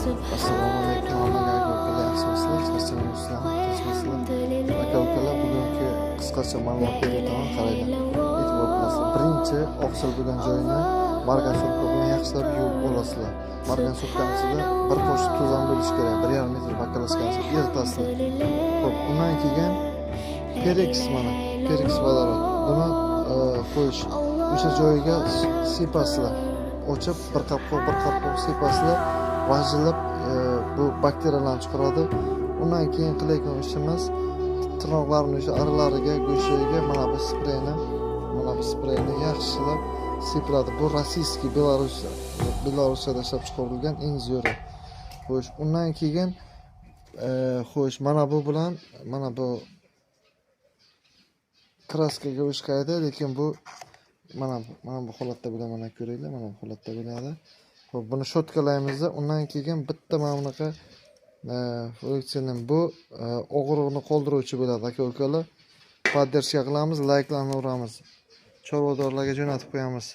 Assalomu alaykum hammaga aka-ukalar, yaxshimisizlar? Charchamayapsizlar, tinchmisizlar? Aka-ukalar, bugungi qisqacha ma'lumot berib o'taman, qaranglar. E'tibor qilasizlar. Birinchi oqsil bo'lgan joyini margan so'pka bilan yaxshilab yuvib olasizlar. Margan so'pkani ichida bir qoshiq tuz ham bo'lishi kerak, 1,5 litr bakalashkasi eritasiz. Xo'p, undan keyin pereks pereks vodorod. Buni qo'yish o'sha joyiga sepasizlar. Ochib bir qop sepasizlar. Vajillab bu bakteriyalarni chiqaradi. Undan keyin qilayotgan ishimiz tirnoqlarning o'sha aralariga, go'shagiga mana bu spreyni yaxshilab sepiladi. Bu rossiyskiy Belarusda ishlab chiqarilgan eng zo'ri. Xo'sh, undan keyin mana bu bilan mana bu kraskaga o'xshaydi, lekin bu mana bu holatda bo'ladi, mana ko'ringlar, mana bu holatda bo'ladi. Xo'p, buni shotkalaymiz. Undan keyin bitta mana bunaqa funksiyaning bu og'riqni qoldiruvchi bo'ladi aka-ukalar. Poddershka qilamiz, layklarni uramiz. Chorvadorlarga jo'natib qo'yamiz.